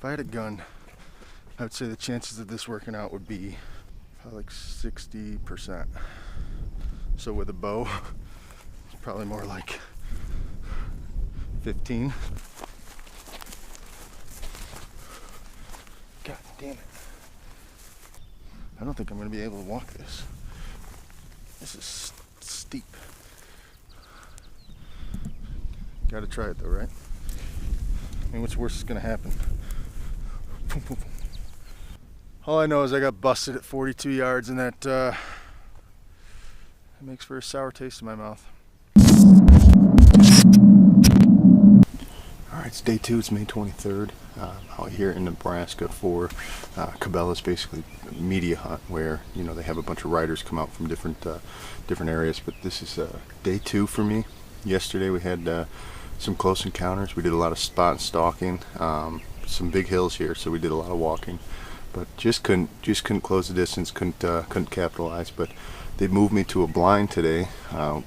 If I had a gun, I would say the chances of this working out would be probably like 60%. So with a bow, it's probably more like 15. God damn it. I don't think I'm going to be able to walk this. This is steep. Gotta try it though, right? I mean, what's worse is going to happen? All I know is I got busted at 42 yards, and that makes for a sour taste in my mouth. Alright, it's day 2, it's May 23rd. Out here in Nebraska for Cabela's basically media hunt, where they have a bunch of riders come out from different areas. But this is day 2 for me. Yesterday we had some close encounters. We did a lot of spot stalking, some big hills here, so we did a lot of walking. But just couldn't close the distance, couldn't capitalize. But they moved me to a blind today. A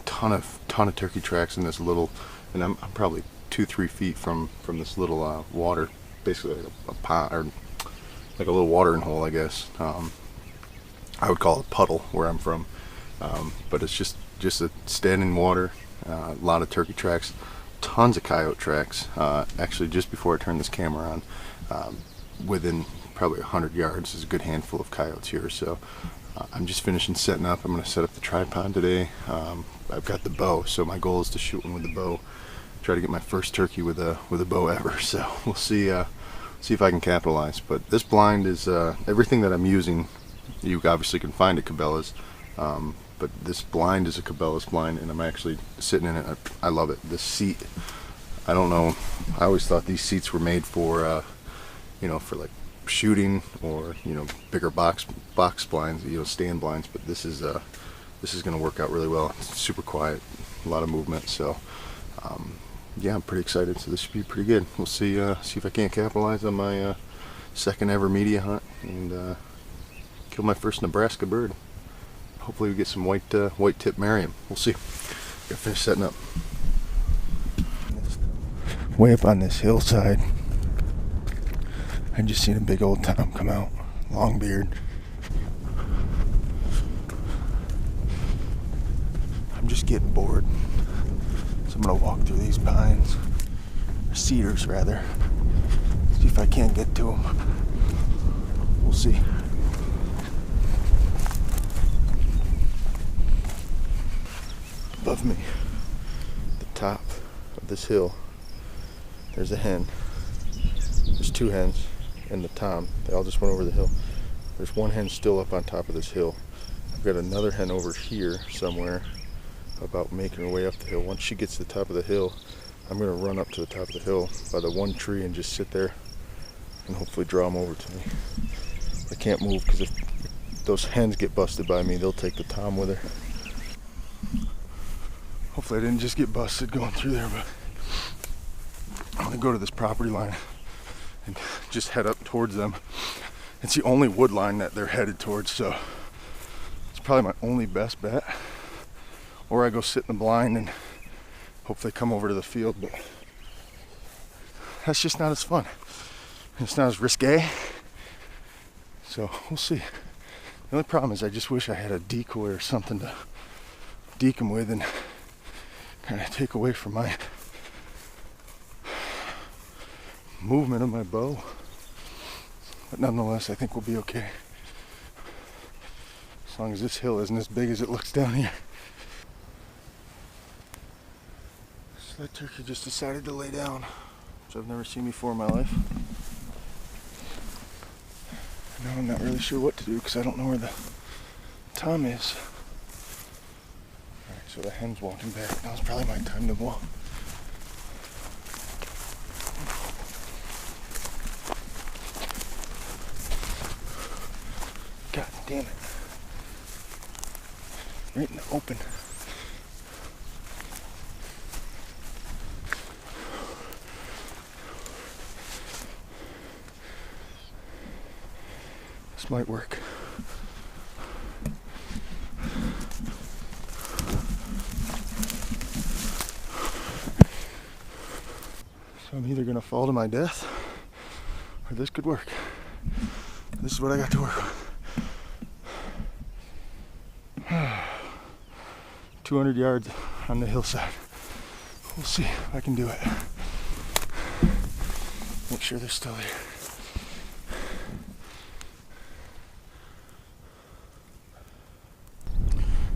ton of turkey tracks in this little, and I'm probably 2-3 feet from this little water, basically like a pond, or like a little watering hole, I guess. I would call it a puddle where I'm from, but it's just a standing water. A lot of turkey tracks, tons of coyote tracks. Actually, just before I turned this camera on, within probably 100 yards is a good handful of coyotes here. So I'm just finishing setting up. I'm going to set up the tripod today. I've got the bow, so my goal is to shoot one with the bow. Try to get my first turkey with a bow ever. So we'll see if I can capitalize. But this blind is everything that I'm using. You obviously can find at Cabela's, but this blind is a Cabela's blind, and I'm actually sitting in it. I love it. This seat, I don't know. I always thought these seats were made for for like shooting or bigger box blinds, stand blinds. But this is going to work out really well. It's super quiet, a lot of movement. So. Yeah, I'm pretty excited, so this should be pretty good. We'll see if I can't capitalize on my second ever media hunt and kill my first Nebraska bird. Hopefully we get some white tip Merriam. We'll see. Gotta finish setting up. Way up on this hillside, I just seen a big old tom come out, long beard. I'm just getting bored. I'm gonna walk through these pines, or cedars rather, see if I can't get to them. We'll see. Above me, the top of this hill, there's a hen. There's 2 hens and the tom. They all just went over the hill. There's one hen still up on top of this hill. I've got another hen over here somewhere, about making her way up the hill. Once she gets to the top of the hill, I'm going to run up to the top of the hill by the one tree and just sit there and hopefully draw them over to me. I can't move because if those hens get busted by me, they'll take the tom with her. Hopefully I didn't just get busted going through there, but I'm going to go to this property line and just head up towards them. It's the only wood line that they're headed towards, so it's probably my only best bet. Or I go sit in the blind and hope they come over to the field, but that's just not as fun. It's not as risque. So we'll see. The only problem is I just wish I had a decoy or something to deke them with and kind of take away from my movement of my bow. But nonetheless, I think we'll be okay. As long as this hill isn't as big as it looks down here. That turkey just decided to lay down, which I've never seen before in my life. Now I'm not really sure what to do because I don't know where the tom is. Alright, so the hen's walking back. Now it's probably my time to walk. God damn it. Right in the open. This might work. So I'm either going to fall to my death or this could work. This is what I got to work with. 200 yards on the hillside. We'll see if I can do it. Make sure they're still there.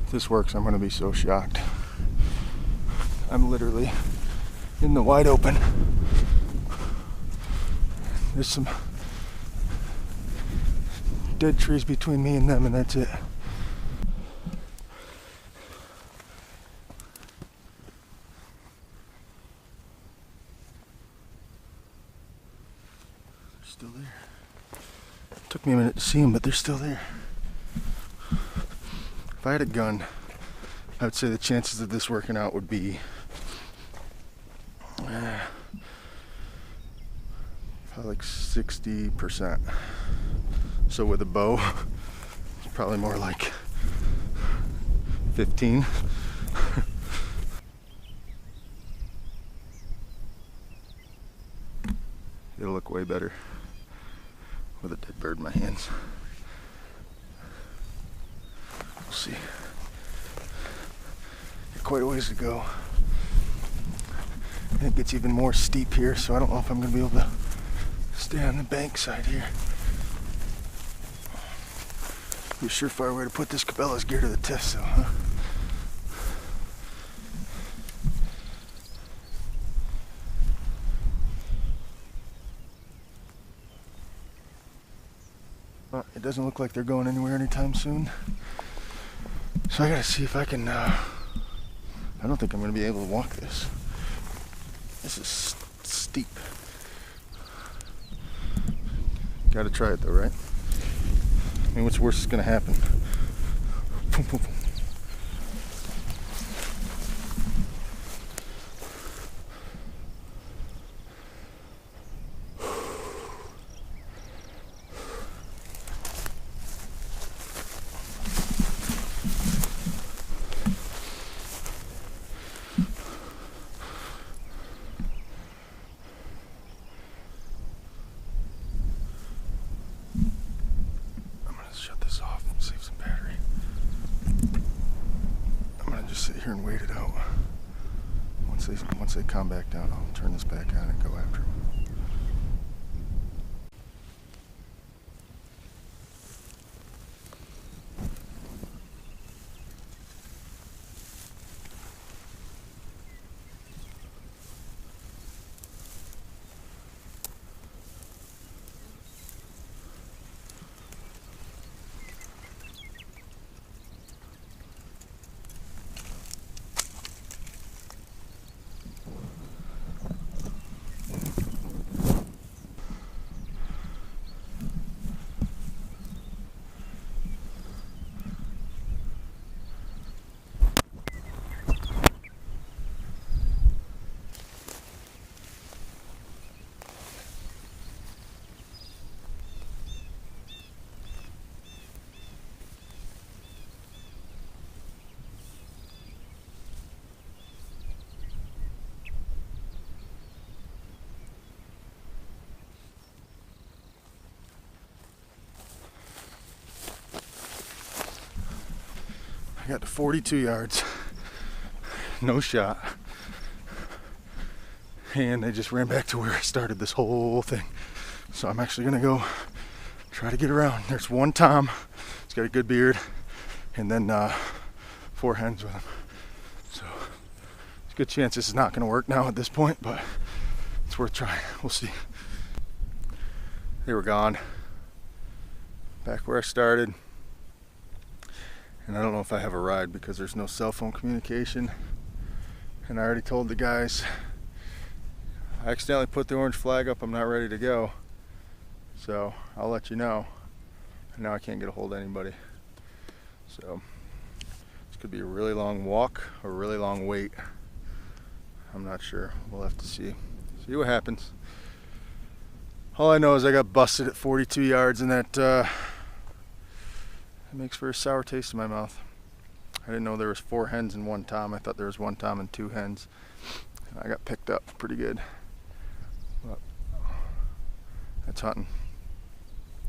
If this works, I'm going to be so shocked. I'm literally in the wide open. There's some dead trees between me and them, and that's it. They're still there. Took me a minute to see them, but they're still there. If I had a gun, I would say the chances of this working out would be probably like 60%. So with a bow, it's probably more like 15. It'll look way better with a dead bird in my hands. We'll see. Got quite a ways to go. And it gets even more steep here, so I don't know if I'm going to be able to stay on the bank side here. Be a surefire way to put this Cabela's gear to the test, though, huh? Well, it doesn't look like they're going anywhere anytime soon. So I gotta see if I can, I don't think I'm gonna be able to walk this. This is steep. Gotta try it though, right? I mean, what's worse is gonna happen? Boom, boom, boom. Sit here and wait it out. Once they calm back down, I'll turn this back on and go after them. I got to 42 yards, no shot, and they just ran back to where I started this whole thing. So I'm actually gonna go try to get around. There's one tom, he's got a good beard, and then 4 hens with him. So it's a good chance this is not gonna work now at this point, but it's worth trying. We'll see. They were gone, back where I started. And I don't know if I have a ride because there's no cell phone communication. And I already told the guys, I accidentally put the orange flag up, I'm not ready to go. So I'll let you know. And now I can't get a hold of anybody. So this could be a really long walk or a really long wait. I'm not sure. We'll have to see. See what happens. All I know is I got busted at 42 yards, and that it makes for a sour taste in my mouth. I didn't know there was 4 hens and 1 tom. I thought there was 1 tom and 2 hens. And I got picked up pretty good. But That's hunting.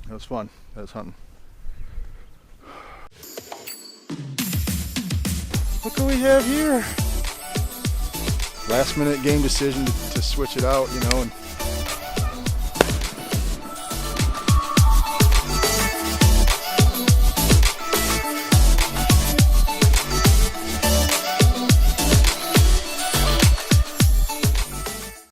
That was fun. That was hunting. Look what we have here. Last minute game decision to switch it out, you know, and